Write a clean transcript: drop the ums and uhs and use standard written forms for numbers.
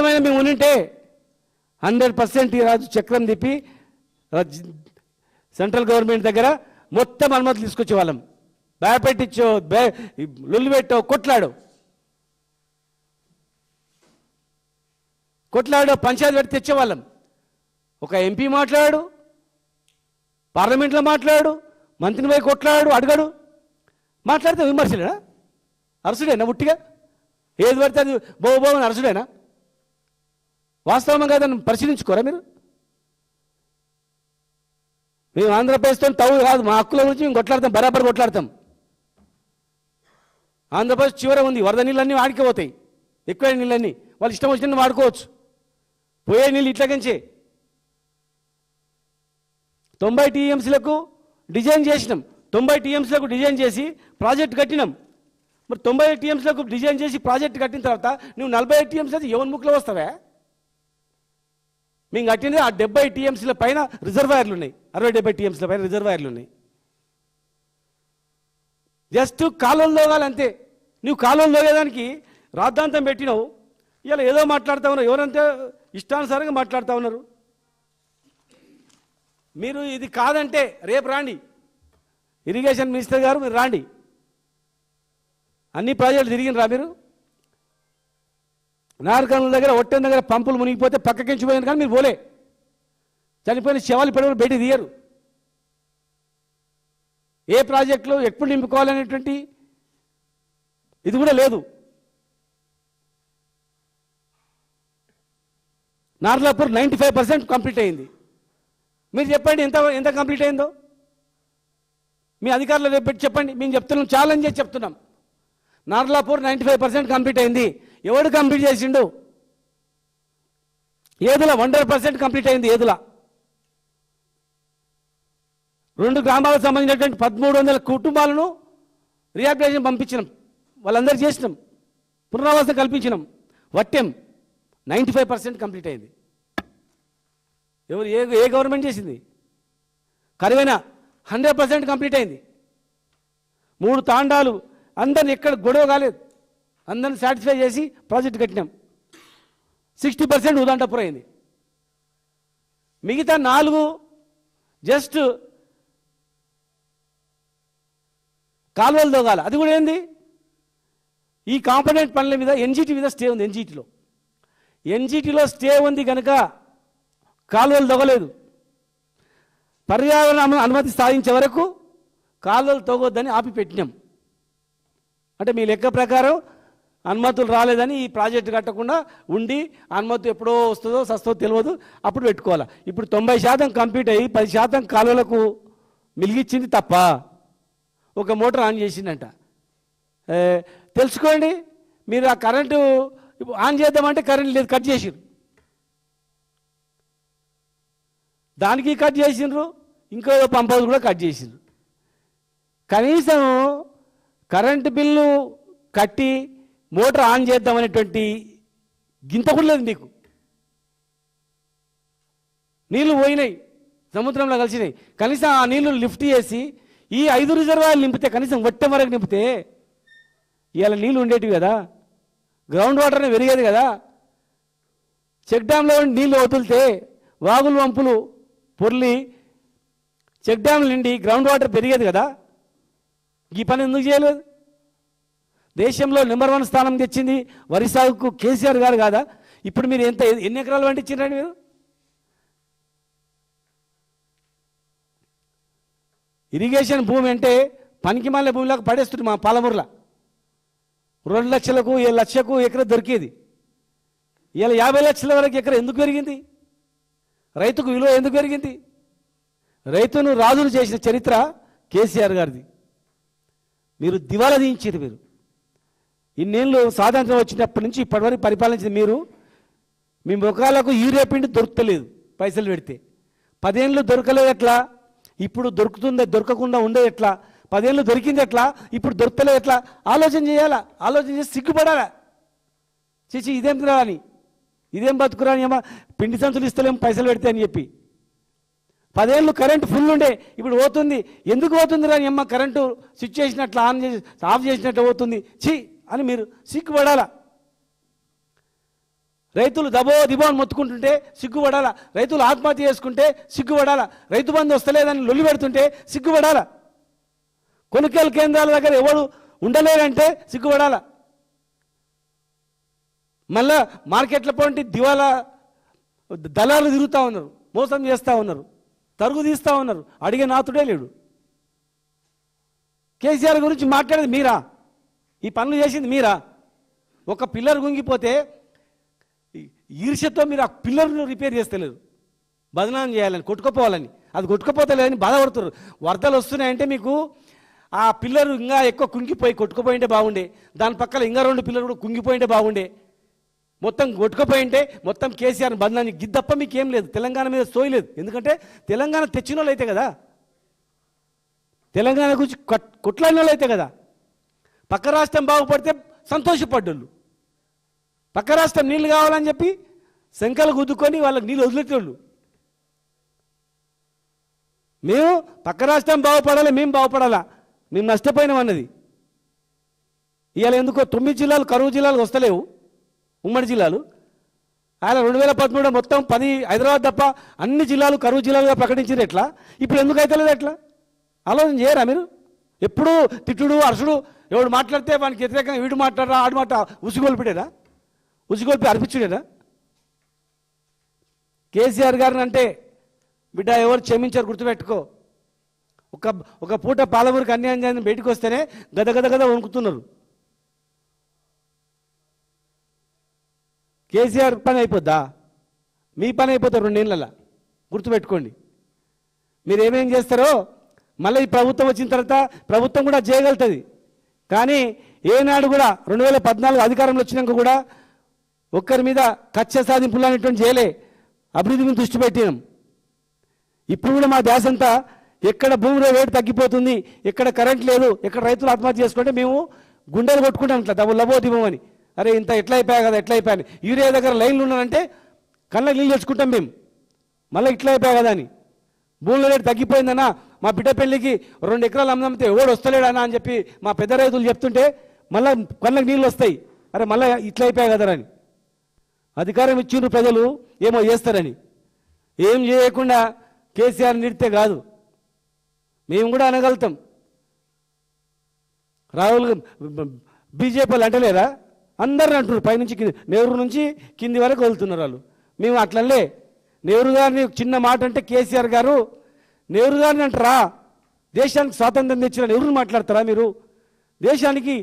కాలమైనా మేము ఉంటే 100% ఈ రాజు చక్రం తిప్పి సెంట్రల్ గవర్నమెంట్ దగ్గర మొత్తం అనుమతులు తీసుకొచ్చే వాళ్ళం. భయపెట్టించో లొల్లి పెట్టో కొట్లాడో పంచాయతీ పెట్టి తెచ్చేవాళ్ళం. ఒక ఎంపీ మాట్లాడు, పార్లమెంట్లో మాట్లాడు, మంత్రిని పోయి కొట్లాడు, అడగడు, మాట్లాడితే విమర్శలేనా? అరసుడేనా? ఉట్టిగా ఏది పడితే అది బోని అరసుడేనా? వాస్తవం కాదని పరిశీలించుకోరా మీరు? మేము ఆంధ్రప్రదేశ్తో తవ్వు కాదు, మా హక్కుల గురించి మేము కొట్లాడతాం, బరాబర్ కొట్లాడతాం. ఆంధ్రప్రదేశ్ చివర ఉంది, వరద నీళ్ళన్నీ ఆడికిపోతాయి, ఎక్కువ నీళ్ళన్నీ వాళ్ళు ఇష్టం వచ్చినట్టు వాడుకోవచ్చు. పోయే నీళ్ళు ఇట్లాగంచే 90 TMCలకు డిజైన్ చేసినాం, 90 TMCలకు డిజైన్ చేసి ప్రాజెక్ట్ కట్టినాం. మరి 90 TMCలకు డిజైన్ చేసి ప్రాజెక్ట్ కట్టిన తర్వాత నువ్వు 45 TMC అయితే ఎవరి ముక్కులో వస్తావా? మేము కట్టినది ఆ 70 TMCల పైన రిజర్వాయర్లు ఉన్నాయి, 60-70 TMCల పైన రిజర్వాయర్లు ఉన్నాయి. జస్ట్ కాలువలు తోగాలి అంతే. నువ్వు కాలువలు తోగేదానికి రాద్ధాంతం పెట్టినావు. ఇలా ఏదో మాట్లాడుతూ ఉన్నారు, ఎవరంటే ఇష్టానుసారంగా మాట్లాడుతూ ఉన్నారు. మీరు ఇది కాదంటే రేపు రాండి, ఇరిగేషన్ మినిస్టర్ గారు మీరు రాండి, అన్ని ప్రాజెక్టులు తిరిగినరా మీరు? నార్కల్ దగ్గర ఒట్టెన్ దగ్గర పంపులు మునిగిపోతే పక్కకించిపోయింది కానీ మీరు పోలే. చనిపోయిన శవాలు పెడవలు బయట తీయరు. ఏ ప్రాజెక్టులో ఎప్పుడు నింపుకోవాలనేటువంటి ఇది కూడా లేదు. నార్లాపూర్ 95% కంప్లీట్ అయింది. మీరు చెప్పండి ఎంత కంప్లీట్ అయిందో? మీ అధికారులు రేపు పెట్టి చెప్పండి. మేము చెప్తున్నాం, ఛాలెంజ్ చేసి చెప్తున్నాం. నార్లాపూర్ 95% కంప్లీట్ అయింది. ఎవడు కంప్లీట్ చేసిండు? ఏదుల 100% కంప్లీట్ అయింది. ఏదుల 2 గ్రామాలకు సంబంధించినటువంటి 1300 కుటుంబాలను రీహాబిలిటేషన్ పంపించినాం, వాళ్ళందరూ చేసినాం, పునరావాసం కల్పించినాం. వట్టెం 95% కంప్లీట్ అయింది. ఎవరు ఏ గవర్నమెంట్ చేసింది? కరువైనా 100% కంప్లీట్ అయింది. 3 తాండాలు అందరిని ఎక్కడ గొడవ కాలేదు, అందరిని సాటిస్ఫై చేసి ప్రాజెక్ట్ కట్టినాం. 60% ఉదంటపురం అయింది. మిగతా 4 జస్ట్ కాలువలు దోగాల. అది కూడా ఏంది? ఈ కాంపోనెంట్ పనుల మీద ఎన్జీటీ మీద స్టే ఉంది. ఎన్జీటీలో స్టే ఉంది కనుక కాలువలు దొగలేదు. పర్యావరణ అనుమతి సాధించే వరకు కాలువలు తోగొద్దని ఆపి పెట్టినాం. అంటే మీ లెక్క ప్రకారం అనుమతులు రాలేదని ఈ ప్రాజెక్టు కట్టకుండా ఉండి అనుమతి ఎప్పుడో వస్తుందో సస్తో తెలియదు, అప్పుడు పెట్టుకోవాలి. ఇప్పుడు 90% కంప్లీట్ అయ్యి 10% కాలువలకు మిలిగిచ్చింది తప్ప ఒక మోటార్ ఆన్ చేసిందంట. తెలుసుకోండి. మీరు ఆ కరెంటు ఆన్ చేద్దామంటే కరెంట్ లేదు, కట్ చేసిర్రు. దానికి కట్ చేసిండ్రు, ఇంకో పంప్ హౌస్ కూడా కట్ చేసిండ్రు. కనీసం కరెంటు బిల్లు కట్టి మోటార్ ఆన్ చేద్దామనేటువంటి గింత కూడా లేదు మీకు. నీళ్లు పోయినాయి, సముద్రంలో కలిసినాయి. కనీసం ఆ నీళ్లు లిఫ్ట్ చేసి ఈ 5 రిజర్వాయర్లు నింపితే, కనీసం వట్టె వరకు నింపితే ఇవాళ నీళ్ళు ఉండేటివి కదా, గ్రౌండ్ వాటర్ని పెరిగేది కదా. చెక్ డ్యాంలో నీళ్లు వదిలితే వాగులు వంపులు పొర్లి చెక్ డ్యామ్లు నిండి గ్రౌండ్ వాటర్ పెరిగేది కదా. ఈ పని ఎందుకు చేయలేదు? దేశంలో నెంబర్ 1 స్థానం తెచ్చింది వరి సాగుకు కేసీఆర్ గారు కాదా? ఇప్పుడు మీరు ఎన్ని ఎకరాలు పండించారండి మీరు? ఇరిగేషన్ భూమి అంటే పనికి మళ్ళీ భూమిలోకి పడేస్తుంది. మా పాలమూరులో 2 లక్షలకు 7 లక్షలకు ఎకరం దొరికేది. ఇలా 50 లక్షల వరకు ఎకరం ఎందుకు పెరిగింది? రైతుకు విలువ ఎందుకు పెరిగింది? రైతును రాజులు చేసిన చరిత్ర కేసీఆర్ గారిది. మీరు దివాలా తీయించారు. మీరు ఇన్నేళ్ళు స్వాతంత్రం వచ్చినప్పటి నుంచి ఇప్పటివరకు పరిపాలించిన మీరు, మీ ముఖాలకు యూరియా పిండి దొరుకుతలేదు పైసలు పెడితే. 10 ఏళ్ళు దొరకలేదు ఎట్లా? ఇప్పుడు దొరుకుతుందా? దొరకకుండా ఉండే ఎట్లా? 10 ఏళ్ళు దొరికింది ఎట్లా? ఇప్పుడు దొరకలేదు ఎట్లా? ఆలోచన చేయాలా. ఆలోచన చేసి సిగ్గుపడాలా. చేసి ఇదేం రాని, ఇదేం బతుకురాని అమ్మా, పిండి సంచులు ఇస్తలేం పైసలు పెడితే అని చెప్పి. 10 ఏళ్ళు కరెంటు ఫుల్ ఉండే, ఇప్పుడు పోతుంది. ఎందుకు పోతుంది రాని అమ్మ? కరెంటు స్విచ్ చేసినట్లు ఆన్ చేసి ఆఫ్ చేసినట్లు పోతుంది. ఛీ అని మీరు సిగ్గుపడాలా. రైతులు దబో దిబో అని మొత్తుకుంటుంటే సిగ్గుపడాల, రైతులు ఆత్మహత్య చేసుకుంటే సిగ్గుపడాల, రైతు బంధు వస్తలేదని లొల్లి పెడుతుంటే సిగ్గుపడాల, కొనుగోలు కేంద్రాల దగ్గర ఎవడు ఉండలేరంటే సిగ్గుపడాల, మళ్ళా మార్కెట్ల పోంటి దివాలా దళాలు తిరుగుతూ ఉన్నారు, మోసం చేస్తూ ఉన్నారు, తరుగు తీస్తూ ఉన్నారు, అడిగే నాతుడే లేడు. కేసీఆర్ గురించి మాట్లాడేది మీరా? ఈ పనులు చేసింది మీరా? ఒక పిల్లర్ గుంగిపోతే ఈర్ష్యతో మీరు ఆ పిల్లర్ను రిపేర్ చేస్తలేరు, బదనాం చేయాలని, కొట్టుకుపోవాలని. అది కొట్టుకుపోతలేదని బాధపడుతున్నారు. వరదలు వస్తున్నాయంటే మీకు ఆ పిల్లరు ఇంకా ఎక్కువ కుంగిపోయి కొట్టుకుపోయింటే బాగుండే, దాని పక్కన ఇంకా 2 పిల్లలు కూడా కుంగిపోయింటే బాగుండే, మొత్తం కొట్టుకుపోయింటే మొత్తం కేసీఆర్ని బదనాన్ని గిద్దప్ప మీకేం లేదు. తెలంగాణ మీద సోయలేదు. ఎందుకంటే తెలంగాణ తెచ్చిన వాళ్ళు అయితే కదా, తెలంగాణ గురించి కొట్లాడిన వాళ్ళు అయితే కదా. పక్క రాష్ట్రం బాగుపడితే సంతోషపడ్డోళ్ళు, పక్క రాష్ట్రం నీళ్ళు కావాలని చెప్పి శంకలు గుద్దుకొని వాళ్ళకి నీళ్ళు వదిలేటోళ్ళు. మేము పక్క రాష్ట్రం బాగుపడాలి, మేము బాగుపడాలా, మేము నష్టపోయినాం అన్నది. ఇవాళ ఎందుకో 9 జిల్లాలు కరువు జిల్లాలు వస్తలేవు, ఉమ్మడి జిల్లాలు. ఆయన 2013 మొత్తం 10 హైదరాబాద్ తప్ప అన్ని జిల్లాలు కరువు జిల్లాలుగా ప్రకటించారు. ఎట్లా ఇప్పుడు ఎందుకు అవుతలేదు? ఎట్లా ఆలోచన చేయరా మీరు? ఎప్పుడు తిట్టుడు అరుసుడు, ఎవడు మాట్లాడితే వానికి వ్యతిరేకంగా వీడు మాట్లాడరా, ఆడు మాట ఉసిగొల్పిడేనా, ఉసిగొల్పి అర్పించుడేనా? కేసీఆర్ గారిని అంటే బిడ్డ ఎవరు క్షమించారు, గుర్తుపెట్టుకో. ఒక పూట పాలమూరికి అన్యాయం చేయాలని బయటకు వస్తేనే గద గద గద వణుకుతున్నారు. కేసీఆర్ పని అయిపోద్దా? మీ పని అయిపోతారు 2 నెలల. గుర్తుపెట్టుకోండి. మీరు ఏమేం చేస్తారో మళ్ళీ ఈ ప్రభుత్వం వచ్చిన తర్వాత ప్రభుత్వం కూడా చేయగలుగుతుంది. కానీ ఏనాడు కూడా 2014 అధికారంలో వచ్చినాక కూడా ఒక్కరి మీద కక్ష సాధింపులు అనేటువంటి చేయలే, అభివృద్ధి మీద దృష్టి పెట్టినాం. ఇప్పుడు కూడా మా ధ్యాస అంతా ఎక్కడ భూమిలో రేటు తగ్గిపోతుంది, ఎక్కడ కరెంట్ లేదు, ఎక్కడ రైతులు ఆత్మహత్య చేసుకుంటే మేము గుండెలు కొట్టుకుంటాం ఇట్లా లబో దిబమని. అరే ఇంత ఎట్లా అయిపోయా కదా, ఎట్లా అయిపోయాను, యూరియా దగ్గర లైన్లు ఉన్నానంటే కళ్ళకి నీళ్ళు తెచ్చుకుంటాం మేము, మళ్ళీ ఇట్లా అయిపోయా కదా అని. భూముల రేటు తగ్గిపోయిందన్నా, మా బిడ్డ పెళ్ళికి 2 ఎకరాలు అమ్మితే ఎవడు వస్తలేడన్నా అని చెప్పి మా పెద్ద రైతులు చెప్తుంటే మళ్ళీ కళ్ళకి నీళ్ళు వస్తాయి. అరే మళ్ళీ ఇట్లా అయిపోయా కదరని. అధికారం ఇచ్చిండ్రు ప్రజలు ఏమో చేస్తారని. ఏం చేయకుండా కేసీఆర్ నిడితే కాదు, మేము కూడా అనగలుగుతాం. రాహుల్ బీజేపీలు అంటలేరా? అందరిని అంటున్నారు, పైనుంచి నెహ్రూ నుంచి కింది వరకు వెళ్తున్నారు వాళ్ళు. మేము అట్లనే నెహ్రూ గారిని చిన్న మాట అంటే కేసీఆర్ గారు నెహ్రూ గారిని అంటారా? దేశానికి స్వాతంత్రం తెచ్చిన నెహ్రూని మాట్లాడతారా మీరు? దేశానికి